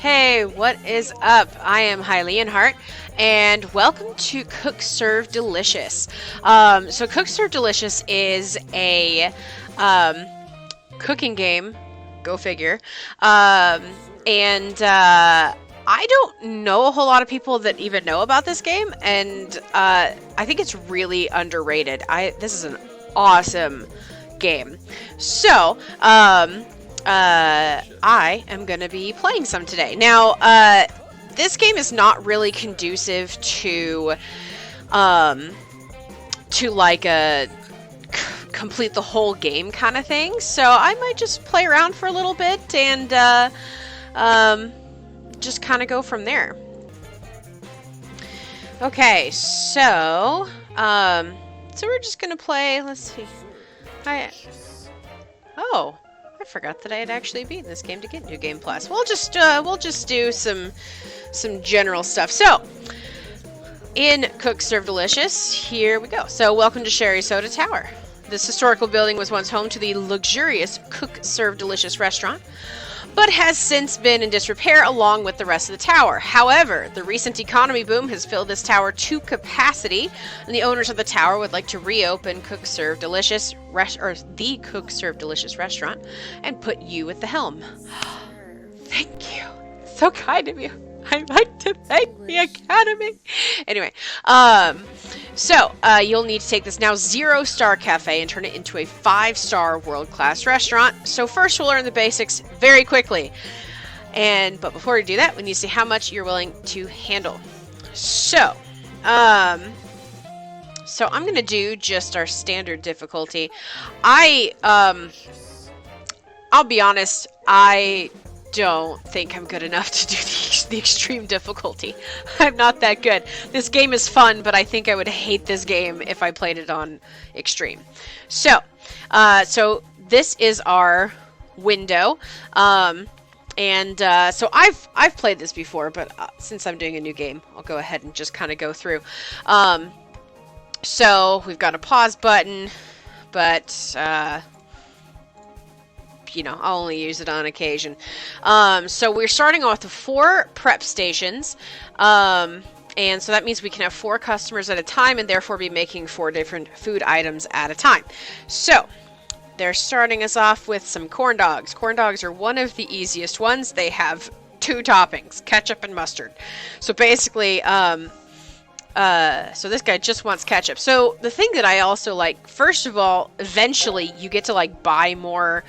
Hey, what is up? I am Hylian Hart, and welcome to Cook Serve Delicious. So Cook Serve Delicious is a um, cooking game. Go figure. And I don't know a whole lot of people that even know about this game, and I think it's really underrated. This is an awesome game. So, I am going to be playing some today. Now, this game is not really conducive to like a complete the whole game kind of thing. So I might just play around for a little bit and just kind of go from there. Okay, so we're just gonna play. Let's see. Oh, I forgot that I had actually beaten this game to get New Game Plus. We'll just do some general stuff. So, in Cook Serve Delicious, here we go. So, welcome to Sherry Soda Tower. This historical building was once home to the luxurious Cook Serve Delicious restaurant, but has since been in disrepair along with the rest of the tower. However, the recent economy boom has filled this tower to capacity, and the owners of the tower would like to reopen Cook Serve Delicious the Cook Serve Delicious restaurant and put you at the helm. Thank you. So kind of you. I'd like to thank the Academy. Anyway, you'll need to take this now 0-star cafe and turn it into a 5-star world-class restaurant. So first we'll learn the basics very quickly. But before we do that, we need to see how much you're willing to handle. So I'm going to do just our standard difficulty. I'll be honest, I don't think I'm good enough to do the extreme difficulty. I'm not that good. This game is fun, but I think I would hate this game if I played it on extreme. So this is our window. So I've played this before, but since I'm doing a new game, I'll go ahead and just kind of go through. So we've got a pause button, but I'll only use it on occasion. So we're starting off with 4 prep stations. And so that means we can have 4 customers at a time and therefore be making 4 different food items at a time. So they're starting us off with some corn dogs. Corn dogs are one of the easiest ones. They have 2 toppings, ketchup and mustard. So basically, so this guy just wants ketchup. So the thing that I also like, first of all, eventually you get to like buy more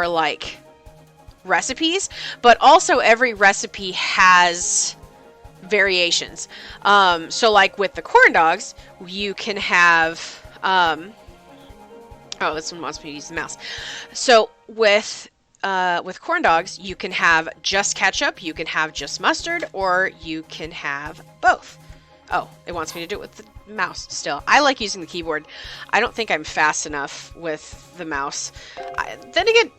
like recipes, but also every recipe has variations. So like with the corn dogs, you can have, oh, this one wants me to use the mouse. So with corn dogs, you can have just ketchup, you can have just mustard, or you can have both. Oh, it wants me to do it with the mouse still. I like using the keyboard. I don't think I'm fast enough with the mouse. Then again,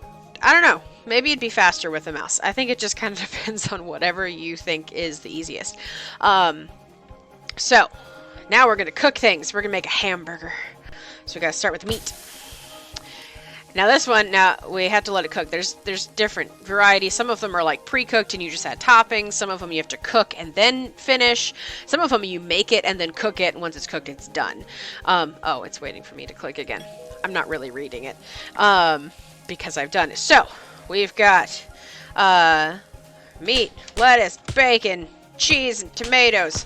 I don't know. Maybe it'd be faster with the mouse. I think it just kind of depends on whatever you think is the easiest. So, now we're going to cook things. We're going to make a hamburger. So we got to start with the meat. Now this one, we have to let it cook. There's different varieties. Some of them are like pre-cooked and you just add toppings. Some of them you have to cook and then finish. Some of them you make it and then cook it, and once it's cooked, it's done. Oh, it's waiting for me to click again. I'm not really reading it because I've done it. So we've got meat, lettuce, bacon, cheese, and tomatoes.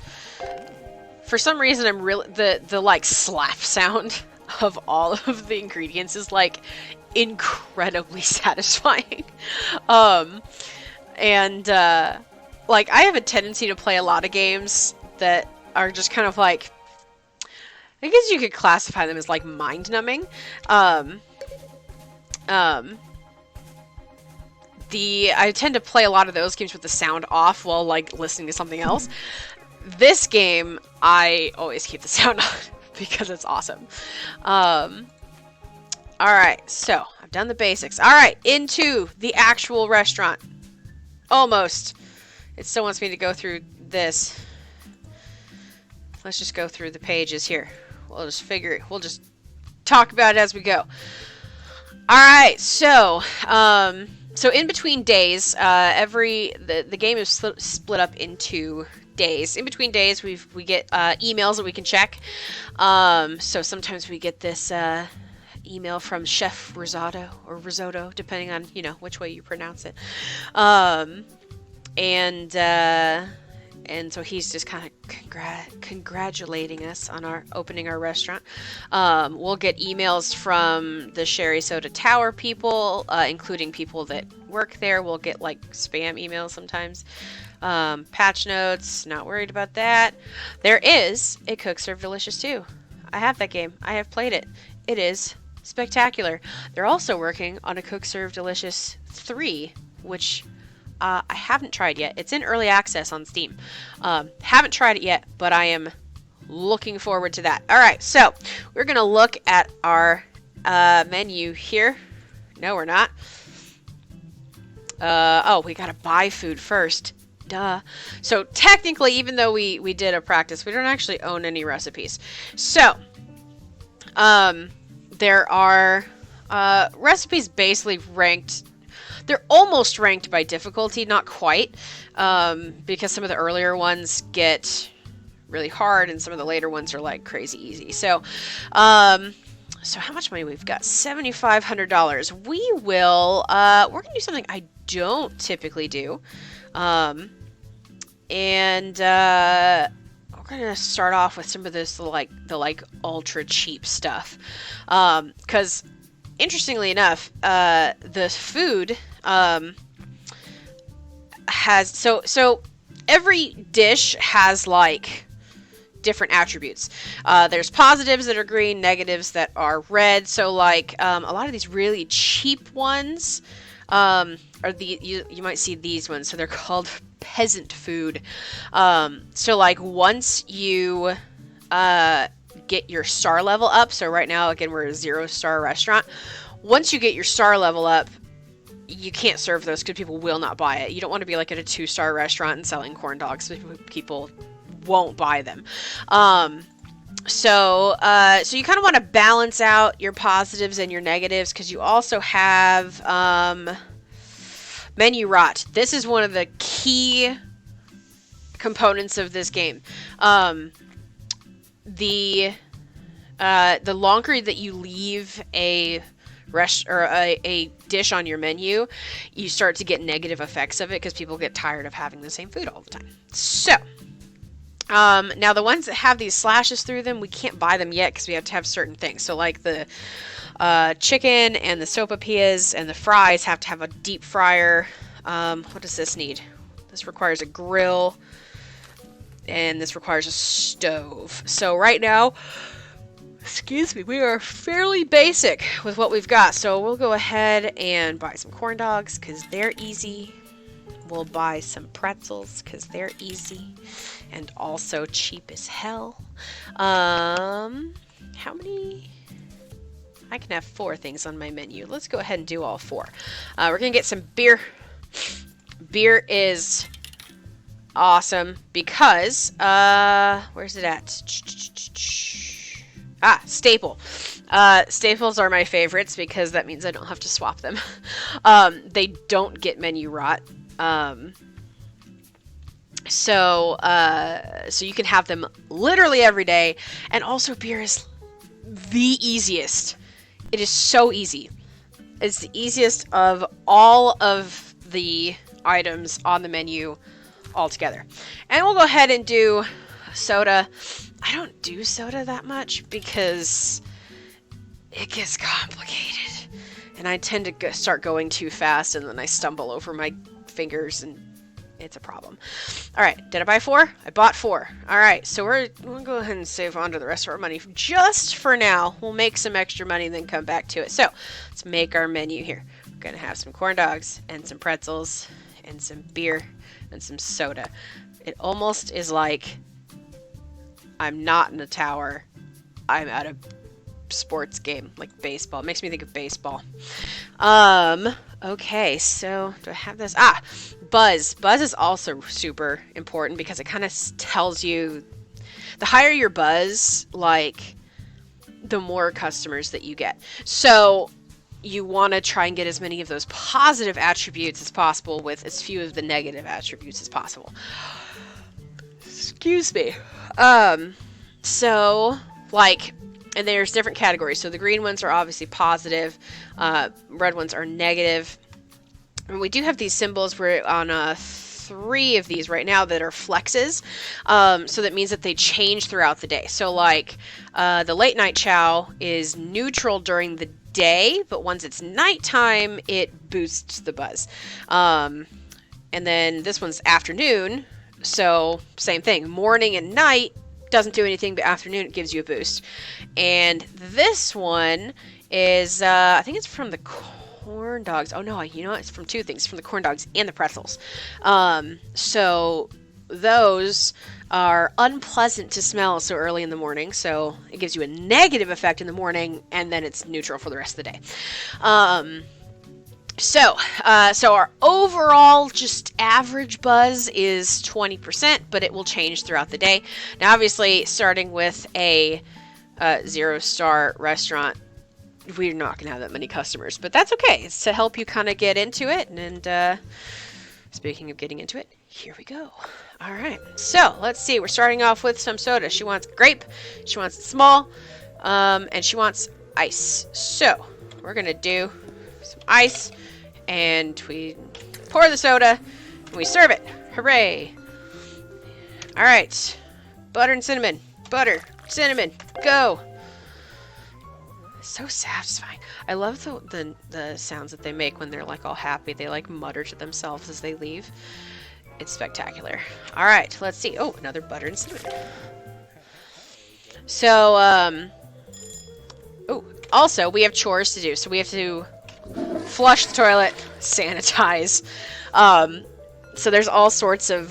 For some reason, I'm really the like slap sound of all of the ingredients is like incredibly satisfying. Like I have a tendency to play a lot of games that are just kind of like, I guess you could classify them as like mind-numbing. I tend to play a lot of those games with the sound off while like listening to something else. This game, I always keep the sound on because it's awesome. Alright, so I've done the basics. Alright, into the actual restaurant. Almost. It still wants me to go through this. Let's just go through the pages here. We'll just talk about it as we go. Alright, so, So in between days, the game is split up into days. In between days, we get emails that we can check. So sometimes we get this email from Chef Risotto or Risotto, depending on which way you pronounce it. Um, and so he's just kind of congratulating us on our opening our restaurant. We'll get emails from the Sherry Soda Tower people, including people that work there. We'll get like spam emails sometimes. Patch notes, not worried about that. There is a Cook Serve Delicious 2. I have that game. I have played it. It is spectacular. They're also working on a Cook Serve Delicious 3, which I haven't tried yet. It's in early access on Steam. Haven't tried it yet, but I am looking forward to that. All right, so we're going to look at our menu here. No, we're not. Oh, we got to buy food first. Duh. So technically, even though we did a practice, we don't actually own any recipes. So, there are recipes basically ranked. They're almost ranked by difficulty, not quite, because some of the earlier ones get really hard and some of the later ones are like crazy easy. So, so how much money we've got? $7,500. We will, we're going to do something I don't typically do. And we're going to start off with some of this, the ultra cheap stuff. Because interestingly enough, the food has so every dish has like different attributes. There's positives that are green, negatives that are red. So like a lot of these really cheap ones are you might see these ones. So they're called peasant food. So like once you get your star level up, so right now again we're a 0-star restaurant. Once you get your star level up, you can't serve those because people will not buy it. You don't want to be like at a 2-star restaurant and selling corn dogs. People won't buy them. So you kind of want to balance out your positives and your negatives because you also have menu rot. This is one of the key components of this game. The longer that you leave a a dish on your menu, you start to get negative effects of it because people get tired of having the same food all the time. So, now the ones that have these slashes through them, we can't buy them yet because we have to have certain things. So like the chicken and the sopapillas and the fries have to have a deep fryer. What does this need? This requires a grill and this requires a stove. So right now, excuse me, we are fairly basic with what we've got. So we'll go ahead and buy some corn dogs because they're easy. We'll buy some pretzels because they're easy and also cheap as hell. How many? I can have 4 things on my menu. Let's go ahead and do all 4. We're going to get some beer. Beer is awesome because, where's it at? Staple. Staples are my favorites because that means I don't have to swap them. They don't get menu rot. So you can have them literally every day. And also beer is the easiest. It is so easy. It's the easiest of all of the items on the menu altogether. And we'll go ahead and do soda. I don't do soda that much because it gets complicated. And I tend to start going too fast and then I stumble over my fingers and it's a problem. All right, did I buy 4? I bought 4. All right, so we'll go ahead and save on to the rest of our money just for now. We'll make some extra money and then come back to it. So let's make our menu here. We're going to have some corn dogs and some pretzels and some beer and some soda. It almost is like I'm not in a tower. I'm at a sports game, like baseball. It makes me think of baseball. Okay, so do I have this? Buzz. Buzz is also super important because it kind of tells you the higher your buzz, like the more customers that you get. So you want to try and get as many of those positive attributes as possible with as few of the negative attributes as possible. Excuse me. So, like, and there's different categories. So the green ones are obviously positive, red ones are negative. And we do have these symbols. We're on 3 of these right now that are flexes. So that means that they change throughout the day. So like the late night chow is neutral during the day, but once it's nighttime, it boosts the buzz. And then this one's afternoon. So same thing, morning and night doesn't do anything, but afternoon it gives you a boost. And this one is, I think it's from the corn dogs. Oh no, you know what? It's from 2 things, from the corn dogs and the pretzels. So those are unpleasant to smell so early in the morning, so it gives you a negative effect in the morning, and then it's neutral for the rest of the day. So our overall just average buzz is 20%, but it will change throughout the day. Now, obviously, starting with a 0-star restaurant, we're not going to have that many customers, but that's okay. It's to help you kind of get into it. And speaking of getting into it, here we go. All right. So let's see. We're starting off with some soda. She wants grape. She wants it small. And she wants ice. So we're going to do some ice. And we pour the soda. And we serve it. Hooray. All right. Butter and cinnamon. Butter. Cinnamon. Go. So satisfying. I love the sounds that they make when they're like all happy. They like mutter to themselves as they leave. It's spectacular. All right, let's see. Oh, another butter and cinnamon. So, oh, also we have chores to do. So we have to flush the toilet, sanitize. So there's all sorts of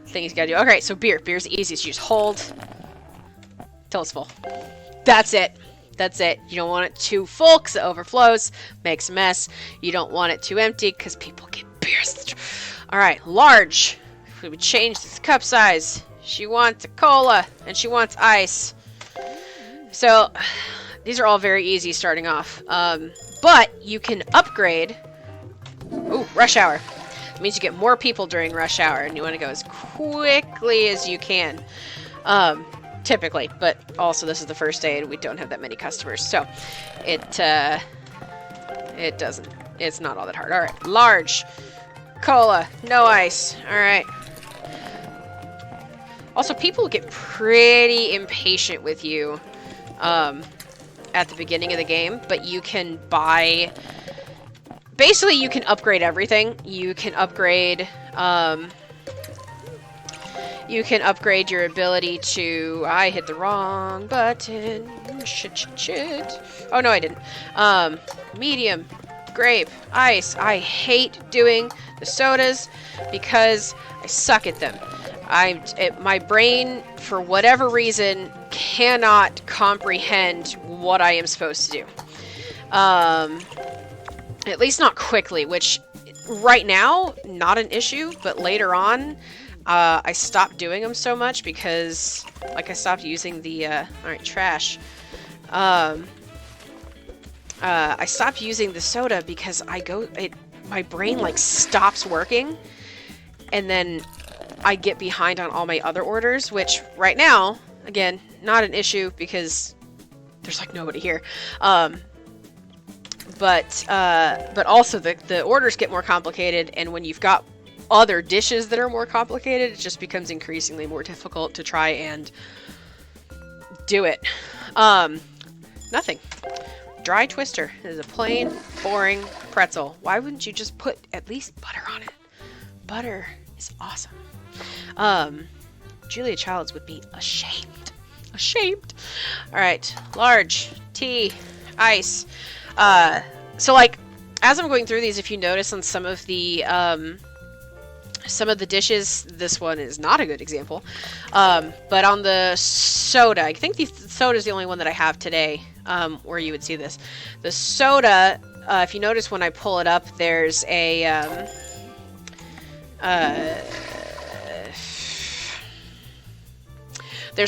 things you gotta do. Okay, so beer. Beer's the easiest. You just hold till it's full. That's it. That's it. You don't want it too full because it overflows, makes a mess. You don't want it too empty because people get beers. All right, large. We would change this cup size. She wants a cola and she wants ice. So these are all very easy starting off. But you can upgrade. Ooh, rush hour. It means you get more people during rush hour and you want to go as quickly as you can. Typically, but also this is the first day and we don't have that many customers, so it's not all that hard. All right, large cola, no ice. All right. Also, people get pretty impatient with you at the beginning of the game, but you can buy. Basically, you can upgrade everything. You can upgrade. You can upgrade your ability to... I hit the wrong button. Shit. Oh, no, I didn't. Medium, grape, ice. I hate doing the sodas because I suck at them. My brain, for whatever reason, cannot comprehend what I am supposed to do. At least not quickly, which right now, not an issue, but later on... I stopped doing them so much because, like, I stopped using the, alright, trash. I stopped using the soda because my brain, like, stops working, and then I get behind on all my other orders, which, right now, again, not an issue because there's, like, nobody here. But also the orders get more complicated, and when you've got other dishes that are more complicated, it just becomes increasingly more difficult to try and do it. Nothing. Dry Twister is a plain, boring pretzel. Why wouldn't you just put at least butter on it? Butter is awesome. Julia Childs would be ashamed. Ashamed. All right, large tea, ice. So like, as I'm going through these, if you notice on some of the dishes, this one is not a good example, but on the soda, I think the soda is the only one that I have today where you would see this. The soda, if you notice when I pull it up, there's a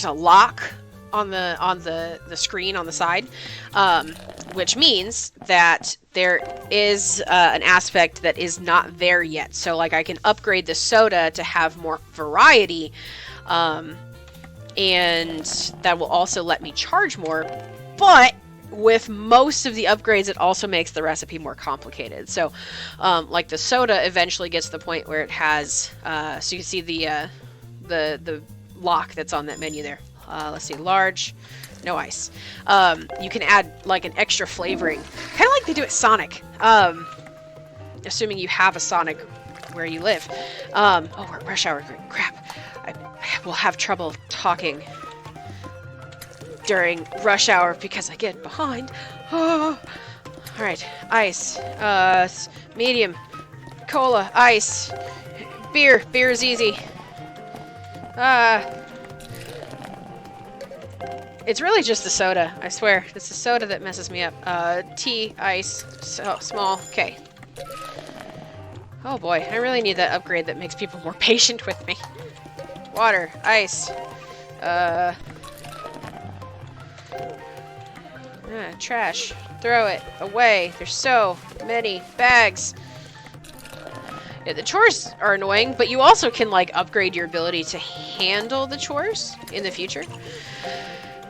lock on the screen on the side, which means that there is an aspect that is not there yet. So like I can upgrade the soda to have more variety, and that will also let me charge more. But with most of the upgrades, it also makes the recipe more complicated. So like the soda eventually gets to the point where it has, so you can see the lock that's on that menu there. Let's see, large, no ice. You can add like an extra flavoring, kind of like they do at Sonic. Assuming you have a Sonic where you live. Oh, we're at rush hour. Crap. I will have trouble talking during rush hour because I get behind. Oh. All right, ice, medium, cola, ice, beer. Beer is easy. It's really just the soda, I swear. It's the soda that messes me up. Tea, ice, so small. Okay. Oh boy, I really need that upgrade that makes people more patient with me. Water, ice, trash. Throw it away. There's so many bags. Yeah, the chores are annoying, but you also can like upgrade your ability to handle the chores in the future,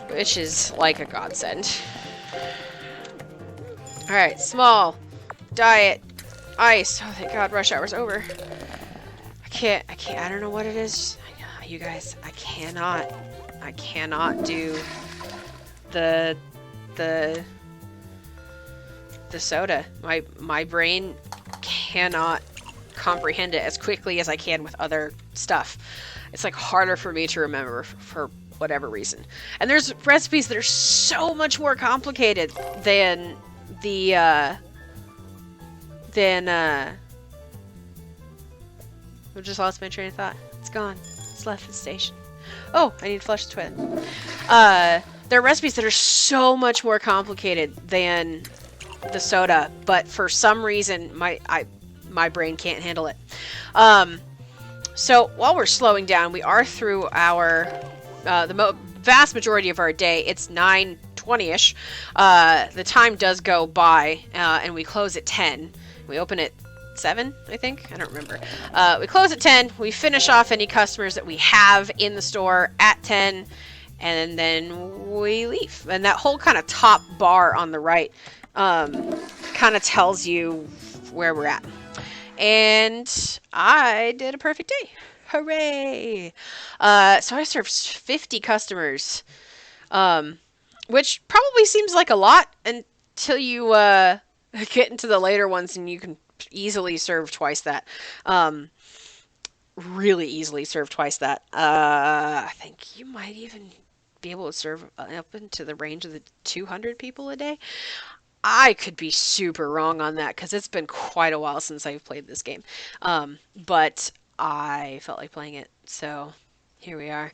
which is like a godsend. All right, small, diet, ice. Oh, thank God, rush hour's over. I can't, I don't know what it is. I know, you guys, I cannot do the soda. My brain cannot comprehend it as quickly as I can with other stuff. It's like harder for me to remember for whatever reason. And there's recipes that are so much more complicated than the I just lost my train of thought. It's gone. It's left the station. Oh, I need to flush the toilet. There are recipes that are so much more complicated than the soda, but for some reason my brain can't handle it. So while we're slowing down, we are through our vast majority of our day. It's 9:20ish. The time does go by, and we close at 10. We open at 7, I think. I don't remember. We close at 10. We finish off any customers that we have in the store at 10, and then we leave. And that whole kind of top bar on the right kind of tells you where we're at. And I did a perfect day. Hooray! So I served 50 customers, which probably seems like a lot until you get into the later ones and you can easily serve twice that. Really easily serve twice that. I think you might even be able to serve up into the range of the 200 people a day. I could be super wrong on that because it's been quite a while since I've played this game. But I felt like playing it, so here we are.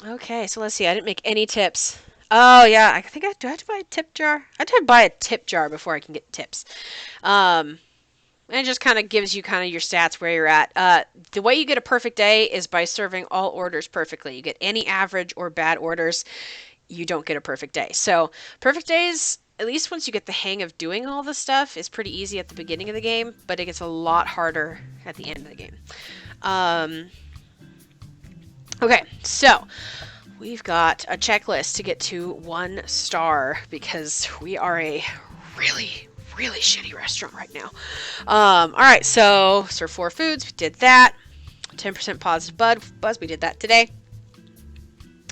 Okay, so let's see. I didn't make any tips. Oh, yeah, I think do I have to buy a tip jar? I have to buy a tip jar before I can get tips. And it just kind of gives you kind of your stats where you're at. The way you get a perfect day is by serving all orders perfectly. You get any average or bad orders, you don't get a perfect day. So perfect days, at least once you get the hang of doing all this stuff, is pretty easy at the beginning of the game, but it gets a lot harder at the end of the game. Okay, so we've got a checklist to get to 1 star because we are a really shitty restaurant right now. All right, so serve 4 foods. We did that. 10% positive buzz. We did that today.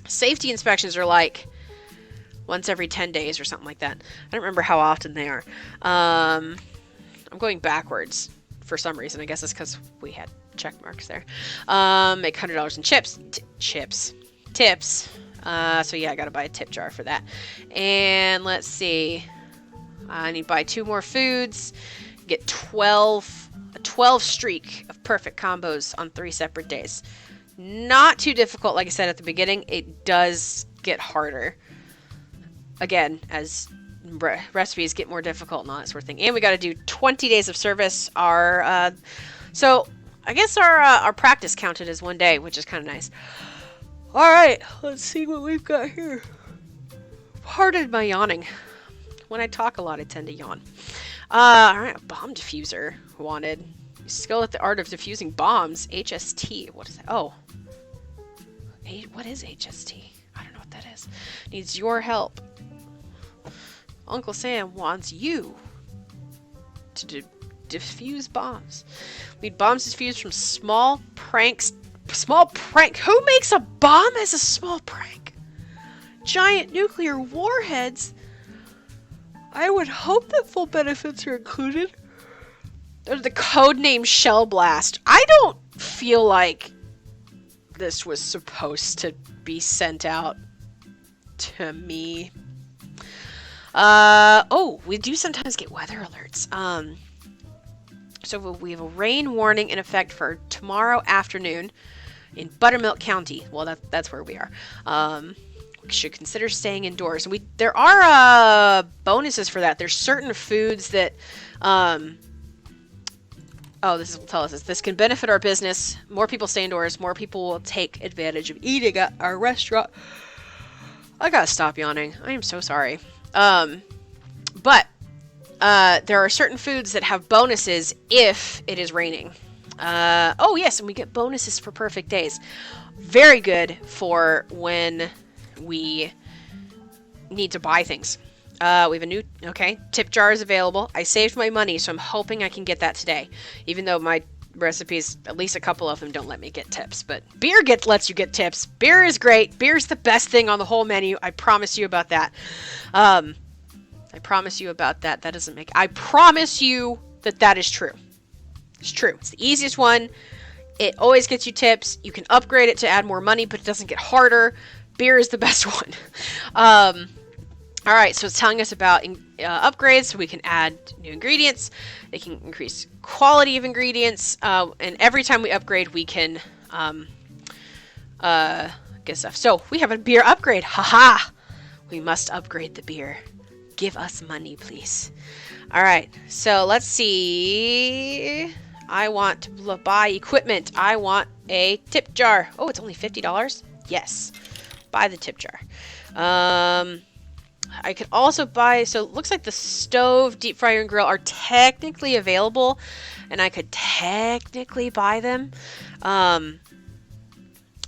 Safety inspections are like once every 10 days or something like that. I don't remember how often they are. I'm going backwards for some reason. I guess it's because we had check marks there. Make $100 in tips. So yeah, I gotta buy a tip jar for that. And let's see. I need to buy 2 more foods. Get a 12 streak of perfect combos on 3 separate days. Not too difficult, like I said at the beginning. It does get harder. Again, as recipes get more difficult and all that sort of thing. And we got to do 20 days of service. So I guess our practice counted as 1 day, which is kind of nice. Alright, let's see what we've got here. Pardon my yawning. When I talk a lot, I tend to yawn. Alright, a bomb diffuser wanted. Skill at the art of diffusing bombs. HST. What is that? Oh. What is HST? I don't know what that is. Needs your help. Uncle Sam wants you to diffuse bombs. We need bombs diffused from small pranks. Small prank? Who makes a bomb as a small prank? Giant nuclear warheads? I would hope that full benefits are included. There's the codename Shell Blast. I don't feel like this was supposed to be sent out to me. Oh, we do sometimes get weather alerts. So we have a rain warning in effect for tomorrow afternoon in Buttermilk County. Well, that's where we are. We should consider staying indoors. And there are bonuses for that. There's certain foods that this will tell us this can benefit our business. More people stay indoors. More people will take advantage of eating at our restaurant. I gotta stop yawning. I am so sorry. But there are certain foods that have bonuses if it is raining. Oh yes, and we get bonuses for perfect days. Very good for when we need to buy things. We have a new, tip jar is available. I saved my money, so I'm hoping I can get that today. Even though my recipes, at least a couple of them, don't let me get tips. But beer lets you get tips. Beer is great. Beer's the best thing on the whole menu. I promise you about that. I promise you about that. That doesn't make... I promise you that is true. It's true. It's the easiest one. It always gets you tips. You can upgrade it to add more money, but it doesn't get harder. Beer is the best one. Alright, so it's telling us about upgrades, so we can add new ingredients. It can increase quality of ingredients. And every time we upgrade, we can get stuff. So, we have a beer upgrade. Haha! We must upgrade the beer. Give us money, please. Alright, so let's see. I want to buy equipment. I want a tip jar. Oh, it's only $50? Yes. Buy the tip jar. I could also buy, so it looks like the stove, deep fryer, and grill are technically available, and I could technically buy them. I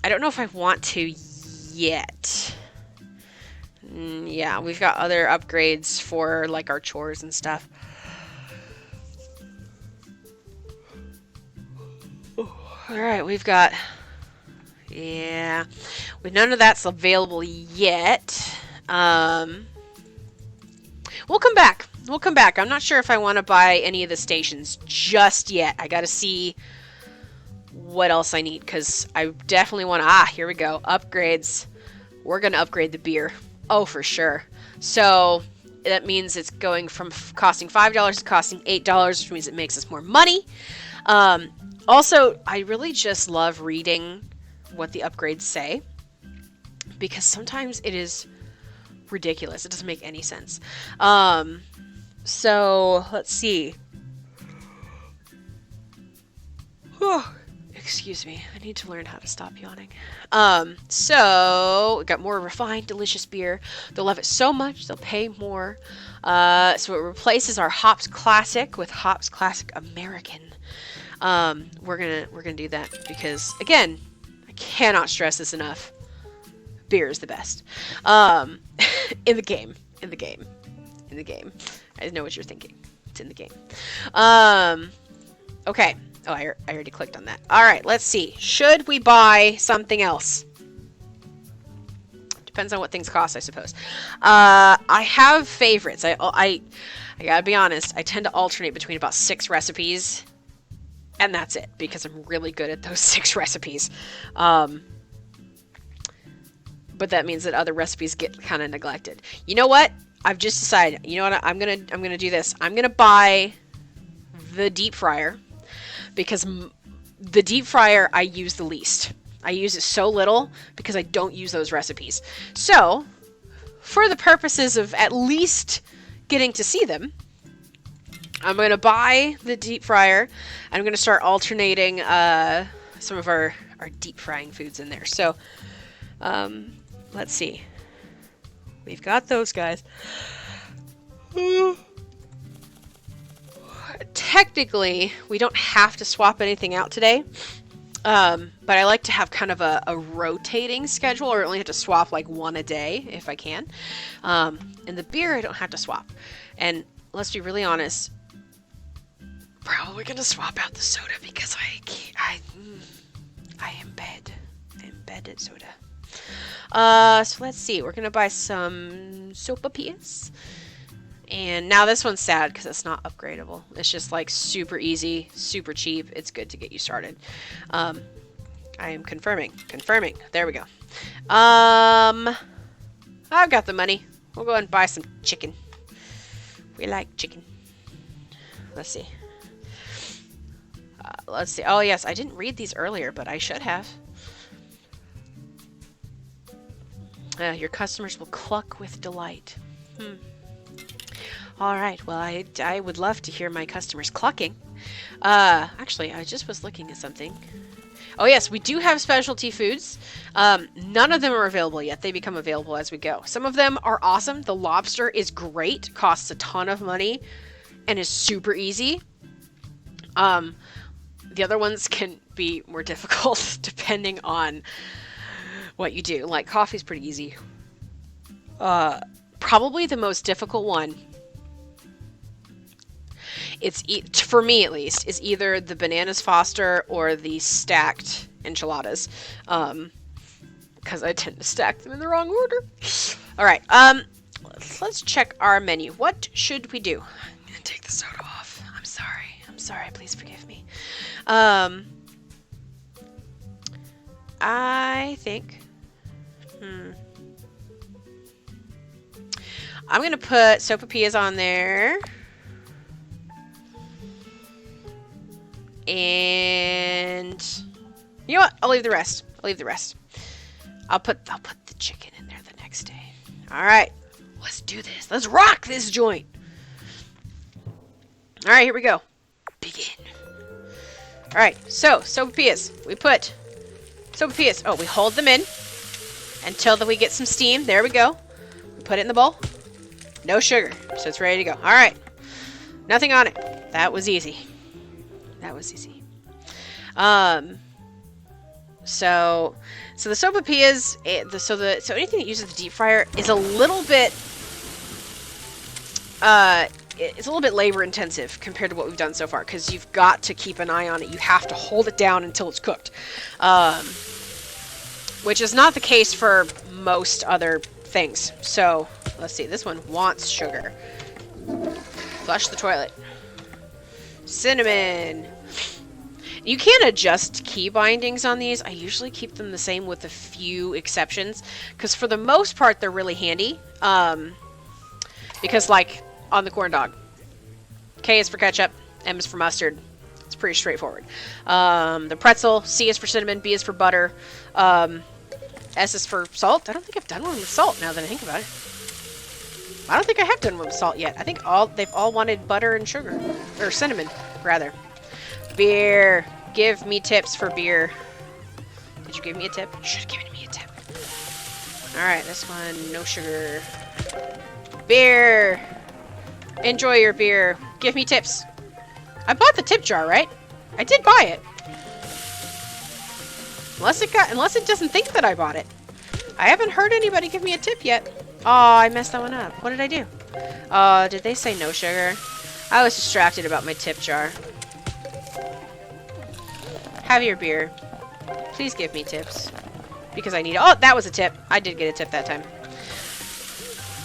don't know if I want to yet. Yeah, we've got other upgrades for, like, our chores and stuff. Alright, we've got... Yeah. None of that's available yet. We'll come back. We'll come back. I'm not sure if I want to buy any of the stations just yet. I gotta see what else I need, because I definitely want to... here we go. Upgrades. We're going to upgrade the beer. Oh, for sure. So, that means it's going from costing $5 to costing $8, which means it makes us more money. Also, I really just love reading what the upgrades say, because sometimes it is ridiculous. It doesn't make any sense. So, let's see. Excuse me. I need to learn how to stop yawning. So, we got more refined, delicious beer. They'll love it so much, they'll pay more. So it replaces our Hops Classic with Hops Classic American. We're gonna do that because, again, I cannot stress this enough. Beer is the best. In the game. I know what you're thinking. It's in the game. Okay. Oh, I already clicked on that. Alright, let's see. Should we buy something else? Depends on what things cost, I suppose. I have favorites. I gotta be honest, I tend to alternate between about 6 recipes, and that's it, because I'm really good at those 6 recipes. But that means that other recipes get kind of neglected. You know what? I've just decided. You know what? I'm gonna do this. I'm gonna buy the deep fryer, because the deep fryer I use the least. I use it so little because I don't use those recipes. So, for the purposes of at least getting to see them, I'm going to buy the deep fryer, and I'm going to start alternating some of our deep frying foods in there. So, Let's see. We've got those guys. Technically, we don't have to swap anything out today. But I like to have kind of a rotating schedule, or only have to swap like one a day if I can. And the beer, I don't have to swap. And let's be really honest, probably gonna swap out the soda because I embedded soda. So let's see. We're gonna buy some sopapillas. And now this one's sad because it's not upgradable. It's just like super easy, super cheap. It's good to get you started. I am confirming. There we go. I've got the money. We'll go ahead and buy some chicken. We like chicken. Let's see. Let's see. Oh yes, I didn't read these earlier, but I should have. Your customers will cluck with delight. All right. Well, I would love to hear my customers clucking. Actually, I just was looking at something. Oh yes, we do have specialty foods. None of them are available yet. They become available as we go. Some of them are awesome. The lobster is great, costs a ton of money, and is super easy. The other ones can be more difficult depending on what you do. Like coffee's pretty easy. Probably the most difficult one, for me at least, is either the bananas Foster or the stacked enchiladas, because I tend to stack them in the wrong order. All right, let's check our menu. What should we do? I'm gonna take the soda off. I'm sorry. Please forgive me. I think. I'm gonna put sopapillas on there. And you know what? I'll leave the rest. I'll put the chicken in there the next day. All right, let's do this. Let's rock this joint. All right, here we go. Begin. All right, so sopapillas. We put sopapillas. Oh, we hold them in until we get some steam. There we go. We put it in the bowl. No sugar, so it's ready to go. All right, nothing on it. That was easy. So the sopapillas, so anything that uses the deep fryer is a little bit, it's a little bit labor intensive compared to what we've done so far, because you've got to keep an eye on it. You have to hold it down until it's cooked, which is not the case for most other things. So let's see, this one wants sugar. Flush the toilet. Cinnamon. You can adjust key bindings on these. I usually keep them the same with a few exceptions, because for the most part they're really handy. Because like on the corn dog, K is for ketchup, M is for mustard. It's pretty straightforward. The pretzel, C is for cinnamon, B is for butter, S is for salt. I don't think I've done one with salt now that I think about it. I don't think I have done one with salt yet. I think they've all wanted butter and sugar, or cinnamon rather. Beer. Give me tips for beer. Did you give me a tip? You should have given me a tip. Alright, this one, no sugar. Beer. Enjoy your beer. Give me tips. I bought the tip jar, right? I did buy it. Unless it doesn't think that I bought it. I haven't heard anybody give me a tip yet. Oh, I messed that one up. What did I do? Did they say no sugar? I was distracted about my tip jar. Have your beer. Please give me tips. Because I need it. Oh, that was a tip. I did get a tip that time.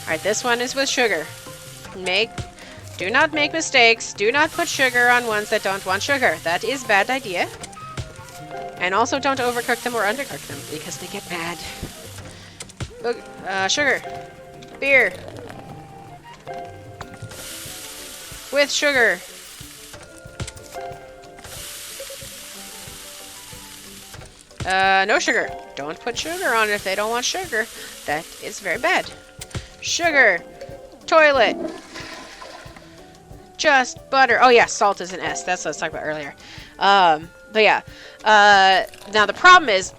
Alright, this one is with sugar. Do not make mistakes. Do not put sugar on ones that don't want sugar. That is a bad idea. And also don't overcook them or undercook them, because they get bad. Sugar. Beer. With sugar. No sugar. Don't put sugar on it if they don't want sugar. That is very bad. Sugar. Toilet. Just butter. Oh yeah, salt is an S. That's what I was talking about earlier. But yeah. Now the problem is,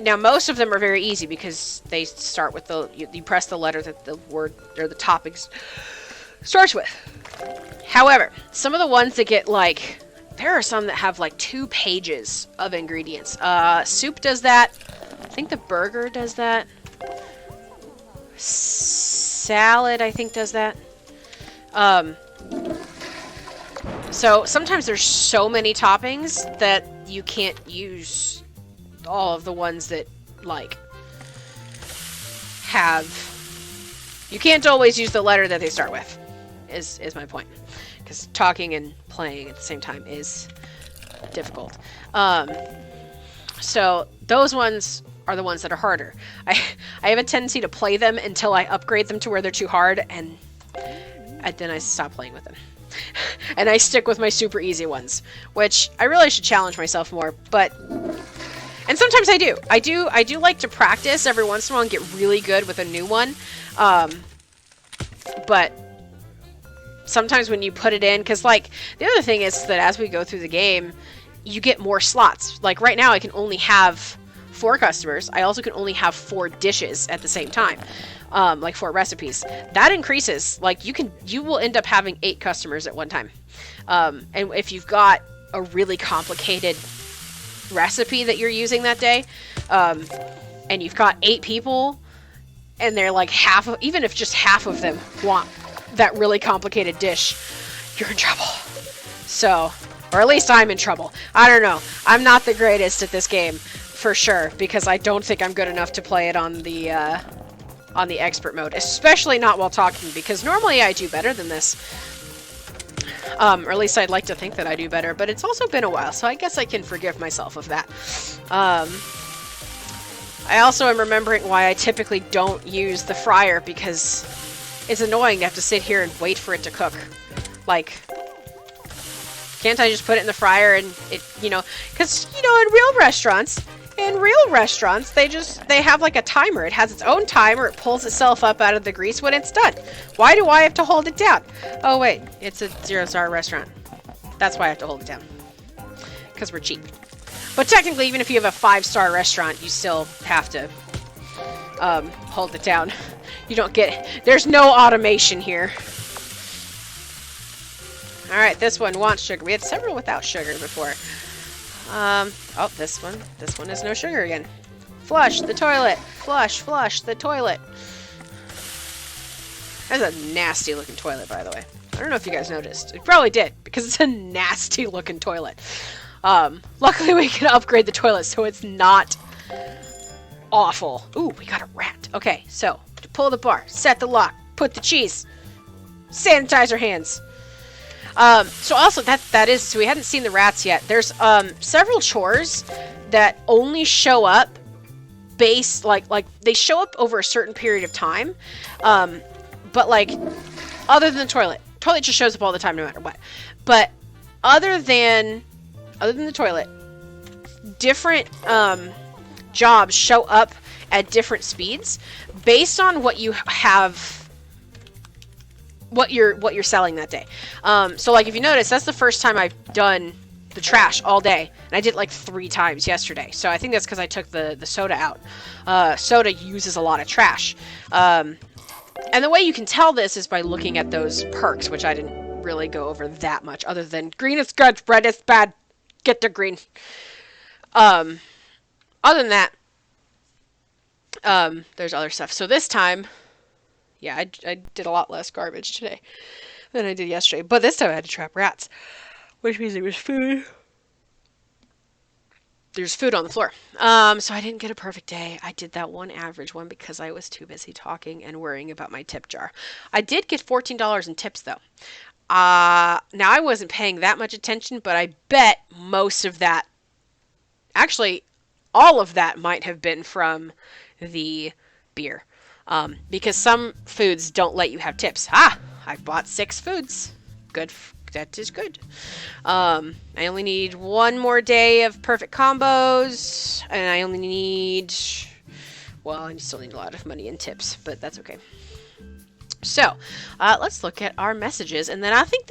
now most of them are very easy because they start with you press the letter that the word or the topic starts with. However, some of the ones that get like, there are some that have like 2 pages of ingredients. Soup does that. I think the burger does that. Salad, I think, does that. So sometimes there's so many toppings that you can't use all of the ones that, like, have... You can't always use the letter that they start with, is my point. Because talking and playing at the same time is difficult. So those ones are the ones that are harder. I have a tendency to play them until I upgrade them to where they're too hard, and then I stop playing with them. And I stick with my super easy ones, which I really should challenge myself more, but... And sometimes I do. I do like to practice every once in a while and get really good with a new one. But sometimes when you put it in, because, like, the other thing is that as we go through the game, you get more slots. Like, right now I can only have 4 customers. I also can only have 4 dishes at the same time. Like 4 recipes. That increases. Like, you will end up having 8 customers at one time. And if you've got a really complicated recipe that you're using that day, and you've got 8 people, and they're like even if just half of them want that really complicated dish, you're in trouble. So, or at least I'm in trouble. I don't know. I'm not the greatest at this game, for sure, because I don't think I'm good enough to play it on the expert mode, especially not while talking, because normally I do better than this. Or at least I'd like to think that I do better, but it's also been a while, so I guess I can forgive myself of that. I also am remembering why I typically don't use the fryer, because it's annoying to have to sit here and wait for it to cook. Like, can't I just put it in the fryer and it, because, in real restaurants, they have like a timer. It has its own timer. It pulls itself up out of the grease when it's done. Why do I have to hold it down? Oh, wait. It's a 0-star restaurant. That's why I have to hold it down. Because we're cheap. But technically, even if you have a 5-star restaurant, you still have to hold it down. You don't there's no automation here. Alright, this one wants sugar. We had several without sugar before. Oh, this one is no sugar again. Flush the toilet. Flush the toilet. That's a nasty looking toilet, by the way. I don't know if you guys noticed. You probably did, because it's a nasty looking toilet. Luckily we can upgrade the toilet so it's not awful. Ooh, we got a rat. Okay, so, pull the bar, set the lock, put the cheese, sanitize our hands. So also, so we hadn't seen the rats yet. There's, several chores that only show up like, they show up over a certain period of time. But, like, other than the toilet just shows up all the time no matter what. But, other than the toilet, different, jobs show up at different speeds based on what you have, what you're selling that day. So like if you notice, that's the first time I've done the trash all day, and I did it like 3 times yesterday. So I think that's because I took the soda out. Soda uses a lot of trash. And the way you can tell this is by looking at those perks, which I didn't really go over that much, other than green is good, red is bad, get the green. Other than that, there's other stuff. So this time, yeah, I did a lot less garbage today than I did yesterday. But this time I had to trap rats, which means there was food. There's food on the floor. So I didn't get a perfect day. I did that one average one because I was too busy talking and worrying about my tip jar. I did get $14 in tips, though. Now, I wasn't paying that much attention, but I bet most of that, actually, all of that might have been from the beer. Because some foods don't let you have tips. I bought 6 foods. Good. That is good. I only need 1 more day of perfect combos, and I only need, well, I still need a lot of money in tips, but that's okay. So, let's look at our messages, and then I think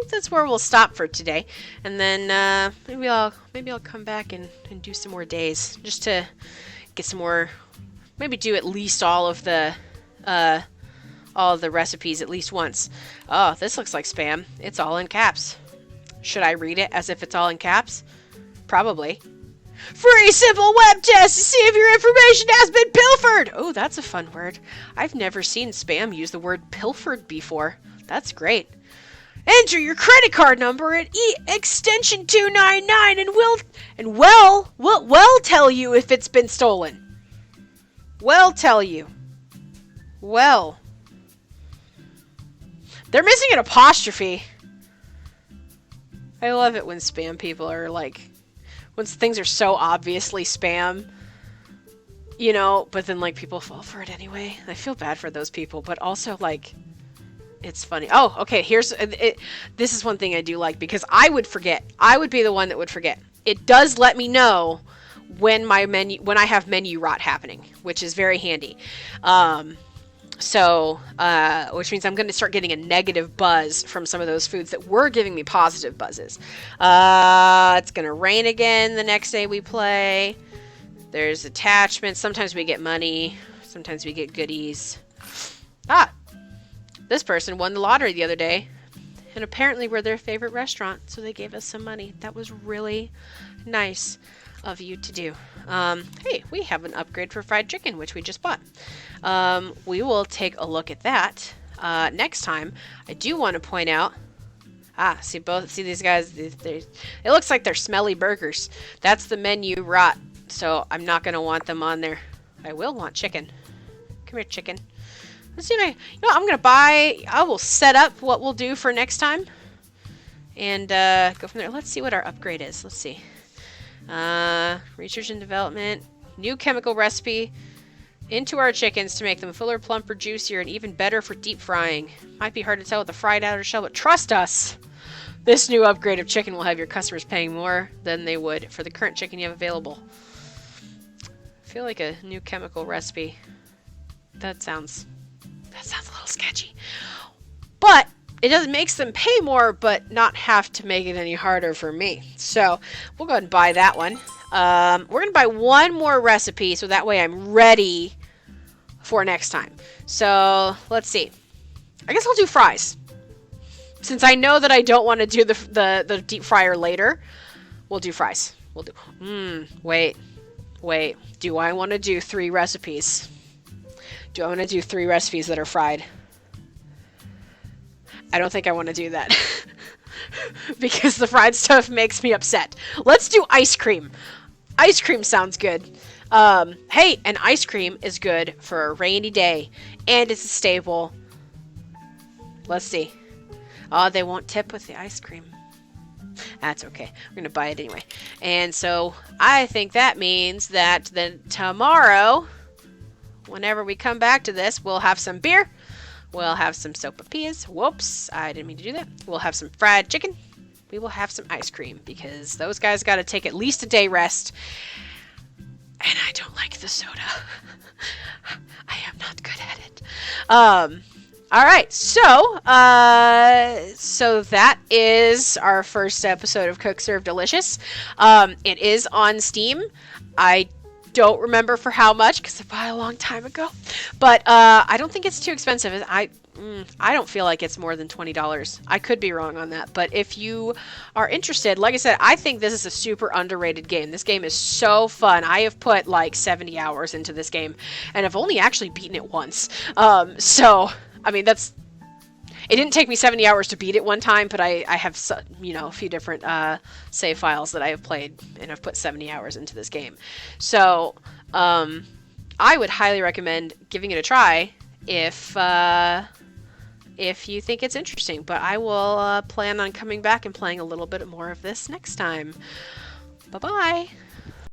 that's where we'll stop for today, and then maybe I'll come back and do some more days just to get some more, maybe do at least all of the recipes at least once. Oh, this looks like spam. It's all in caps. Should I read it as if it's all in caps? Probably. Free simple web test to see if your information has been pilfered. Oh, that's a fun word. I've never seen spam use the word pilfered before. That's great. Enter your credit card number at extension 299 and we'll tell you if it's been stolen. We'll tell you. Well. They're missing an apostrophe. I love it when spam people are like, when things are so obviously spam, you know, but then like people fall for it anyway. I feel bad for those people, but also like, it's funny. Oh, okay, here's it. This is one thing I do like because I would forget. I would be the one that would forget. It does let me know when I have menu rot happening, which is very handy. Which means I'm going to start getting a negative buzz from some of those foods that were giving me positive buzzes. It's going to rain again the next day we play. There's attachments. Sometimes we get money. Sometimes we get goodies. This person won the lottery the other day. And apparently we're their favorite restaurant, so they gave us some money. That was really nice of you to do. Hey, we have an upgrade for fried chicken, which we just bought. We will take a look at that next time. I do want to point out, see these guys, it looks like they're smelly burgers. That's the menu rot, so I'm not going to want them on there. I will want chicken. Come here, chicken. Let's see if I will set up what we'll do for next time and go from there. Let's see what our upgrade is. Let's see. Research and development, new chemical recipe into our chickens to make them fuller, plumper, juicier, and even better for deep frying. Might be hard to tell with the fried outer shell, but trust us, this new upgrade of chicken will have your customers paying more than they would for the current chicken you have available. I feel like a new chemical recipe. That sounds a little sketchy. But it doesn't make them pay more, but not have to make it any harder for me. So we'll go ahead and buy that one. We're going to buy one more recipe, so that way I'm ready for next time. So let's see. I guess I'll do fries. Since I know that I don't want to do the deep fryer later, we'll do fries. We'll do... Wait. Do I want to do 3 recipes? Do I want to do 3 recipes that are fried? I don't think I want to do that. Because the fried stuff makes me upset. Let's do ice cream. Ice cream sounds good. Hey, and ice cream is good for a rainy day. And it's a staple. Let's see. Oh, they won't tip with the ice cream. That's okay. We're going to buy it anyway. And so I think that means that then tomorrow, whenever we come back to this, we'll have some beer. We'll have some sopapillas. Whoops, I didn't mean to do that. We'll have some fried chicken. We will have some ice cream because those guys got to take at least a day rest. And I don't like the soda. I am not good at it. All right, so that is our first episode of Cook Serve Delicious. It is on Steam. I don't remember for how much because I bought it a long time ago, but I don't think it's too expensive. I don't feel like it's more than $20. I could be wrong on that, but if you are interested, like I said, I think this is a super underrated game. This game is so fun. I have put like 70 hours into this game, and I've only actually beaten it once. So I mean, it didn't take me 70 hours to beat it one time, but I have, a few different save files that I have played, and I've put 70 hours into this game. So I would highly recommend giving it a try if you think it's interesting. But I will plan on coming back and playing a little bit more of this next time. Bye-bye.